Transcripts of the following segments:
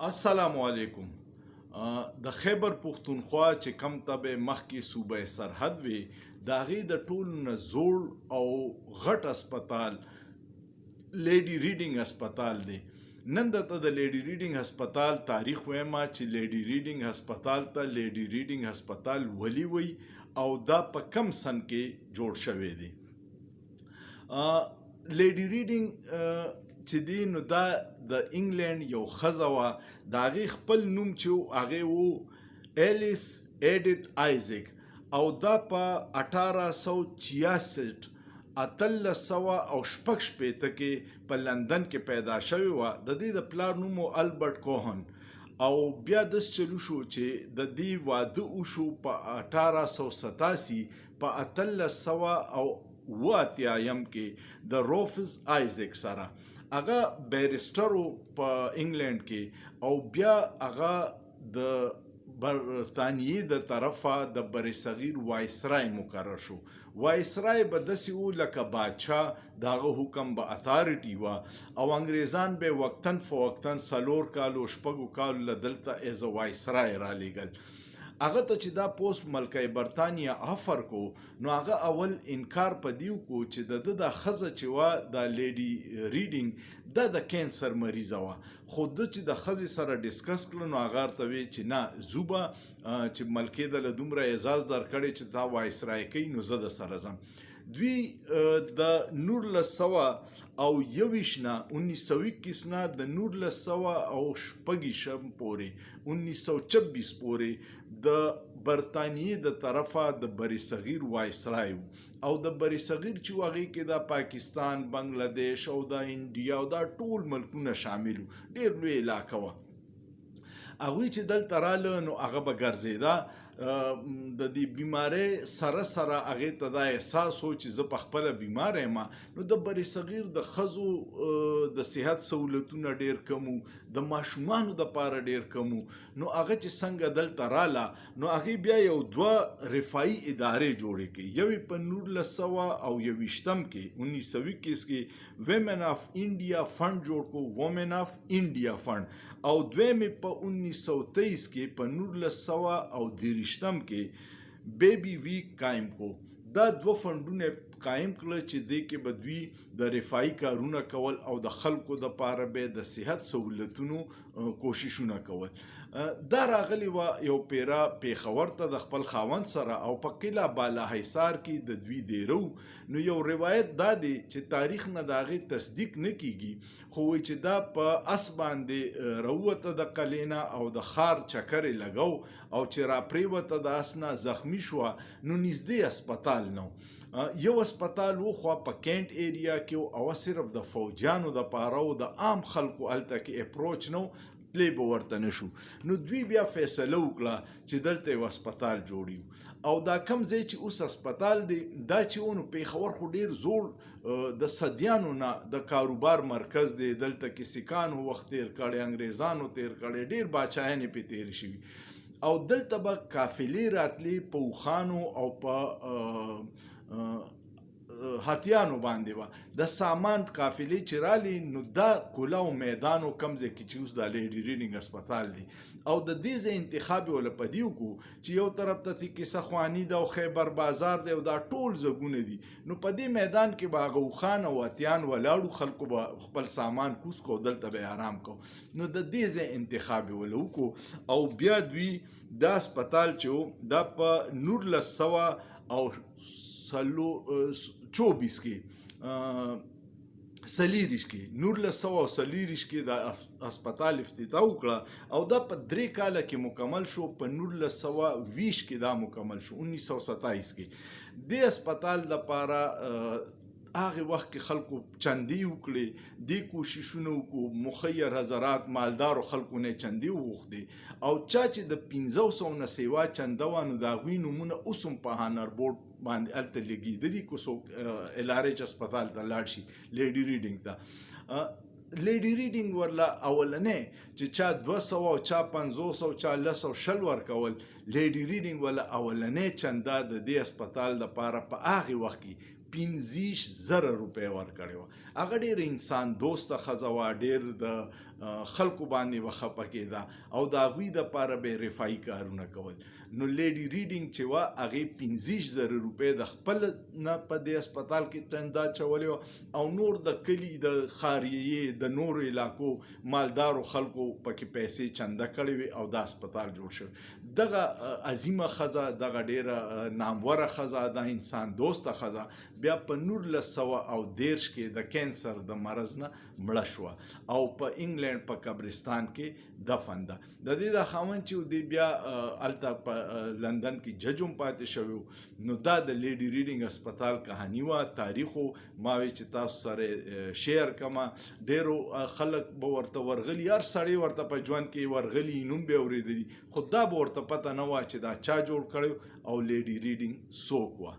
السلام علیکم. د خیبر پښتونخوا چې کم تبه مخکې صوبه سرحد وي د هغې د ټولو نه زوړ او غټ هسپتال لیډي ریډینګ هسپتال دی. نن درته د لیډي ریډینګ هسپتال تاریخ وایم چې لیډي ریډینګ هسپتال ته لیډي ریډینګ هسپتال ولې وی او دا په کم سن کې جوړ شوی دی. لیډي ریډینګ چې دی نو دا د انګلند یو ښځه وه، د هغې خپل نوم چې و هغې و ایلیس ایډیت آیزک او دا په 1866 1860 کې په لندن کې پیدا شوې وه. د دې د پلار نوم و البرټ کوهن او بیا داس چلو شو چې د دې واده وشو په 1887 په 1888 کې د روفز آیزک سره. هغه بیرسټر په انګلند کې او بیا هغه د برطانیې د طرفه د برصغیر وایسرای مقرر شو. وایسرای به داسې و لکه بادشاه، د هغه حکم به اتارټي وه او انګریزان به وقتاً فوقتاً 4 کالو 6 کالو له دلته ایز وایسرای را لیږل. هغه ته چې دا پوسټ ملکه برطانیه آفر کو نو هغه اول انکار په دیو کو چې د د ښځه چې وه د لیډي ریډینګ د کینسر مریضه وه، خو د چې د ښځې سره ډسکس کړه نو هغه ورته وی چې نه زوبه چې ملکې دله دومره اعزاز درکړی چې تا وایسرای کوي نو زه د سره ځم. دوی د 1921 نه 1921 نه د 1926 پورې 1926 پورې د برطانیې د طرفه د برصغیر وایسرای او د برصغیر چې هغې کې د پاکستان، بنګلادیش او د انډیا او دا ټول ملکونه شامل وو. ډېر لوی علاقه وه. هغوی چې دلته راله نو هغه به ګرځېده. د دې بیمارۍ سره سره هغې ته دا احساس و چې زه په خپله بیماره یم. نو د برصغیر د ښځو د صحت سهولتونه ډېر کم وو، د ماشومانو دپاره ډېر کم وو. نو هغه چې څنګه دلته راله نو هغې بیا یو 2 رفاهي ادارې جوړې کړې. یوې په 1921 کې 1921 کې ویمن آف انډیا فنډ جوړ کړو، وومن آف انډیا فنډ، او دویمې په 1923 کې په 1930 کې بیبي ویک قایم کو. دا 2 فنډونه قایم کړل چې دې کې به دوی د رفاهي کارونه کول او د خلکو دپاره به د صحت سهولتونو کوششونه کول. دا راغلی وه یو پیره پیښور ته د خپل خاوند سره او په قلعه بالاحصار کې د دوی دیره و. نو یو روایت دا دی چې تاریخ نه د هغې تصدیق نه کیږي، خو وایي چې دا په اس باندې راووته د قلعې نه او د ښار چکر یې لګو او چې را پرېوته د اس نه زخمي شوه نو نږدې هسپتال نه یو هسپتال و، خو په کینټ ایریا کې او صرف د فوجیانو دپاره و، د عام خلکو هلته کې اپروچ نه و، تلی به ورته نه شو. نو دوی بیا فیصله وکړه چې دلته یو هسپتال جوړیو او دا کم ځای چې اوس هسپتال دی دا چې و نو پیښور خو ډېر زوړ د صدیانو نه د کاروبار مرکز دی. دلته کې سیکانو وخت تیر کړی، انګریزانو تیر کړی، ډېر باچایانې پې تېرې شوي او دلته به قافلې راتلې په اوښانو او په هاتیانو باندې وه د سامان قافلې چې رالې نو دا کوله او میدان و کم ځای کې چې اوس دا لیډي ریډینګ هسپتال دی. او د دې ځای انتخاب یې وله په دې وکړو چې یو طرف ته کیسه خواني ده او خیبر بازار دی او دا ټول ځایونه دي. نو په دې میدان کې به هغه اوښان او هاتیان ولاړو، خلکو به خپل سامان کوز کو، دلته به یې آرام کو. نو د دې ځای انتخاب یې وله وکړو او بیا دوی دا هسپتال چې و دا په 1924 کې 1924 کې د هسپتال افتتاح وکړه او دا په 3 کاله کې مکمل شو. په 1920 کې دا مکمل شو، 1927 کې. دې هسپتال دپاره هغې وخت کې خلکو چندې وکړې، دې کوششونه وکړو، مخیر حضرات مالدارو خلکو نه چندې وغوښتې او چا چې د 500 نه سیوا چنده وه نو د هغوی نومونه اوس هم په هانر بورډ باندې هلته لګېدلي که څوک LRH هسپتال ته لاړ شي لیډي ریډینګ ته. لیډي ریډینګ ورله اولنی چې چا 200 او چا 500 او چا 100 ورکول، لیډي ریډینګ ورله اولنی چنده د دې هسپتال دپاره په هغې وخت کې 25,000 روپۍ ورکړې وه. هغه ډېر انسان دوسته ښځه وه، ډېر د خلکو باندې وخپه کېده او د هغوی دپاره به یې رفاهي کارونه کول. نو لیډي ریډینګ چې وه هغې 25,000 روپۍ د خپل نه په دې هسپتال کې چنده اچولې وه او نور د کلي د ښاریې د نورو علاقو مالدارو خلکو پکې پیسې چنده کړې وې او دا هسپتال جوړ شوی. دغه عظیمه ښځه، دغه ډېره ناموره ښځه، دا انسان دوسته ښځه بیا په 1913 کې د کینسر د مرض نه مړه شوه او په انګلینډ په قبرستان کې دفن ده. د دې د خاوند چې دی بیا هلته په لندن کې جج هم پاتې شوی و. نو دا د لیډي ریډینګ هسپتال کهاني وه، تاریخ و. ما وی چې تاسو سره شیر کما. ډېرو خلک به ورته ورغلي، هر سړی ورته په ژوند کې ورغلي، نوم به یې اورېدلي، خو دا به ورته پته نه وه چې دا چا جوړ کړی او لیډي ریډینګ څوک وه.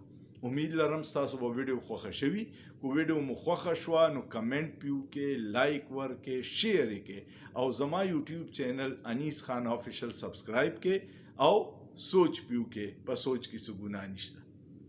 امید لرم ستاسو به ویډیو خوښه شوي. کو ویډیو مو خوښه شوه نو کمنټ پیو کې، لایک ورکې، شیر یې کې او زما یوټیوب چینل انیس خان آفیشل سبسکرایب کې او سوچ پیو کې. په سوچ کې څه ګناه نشته.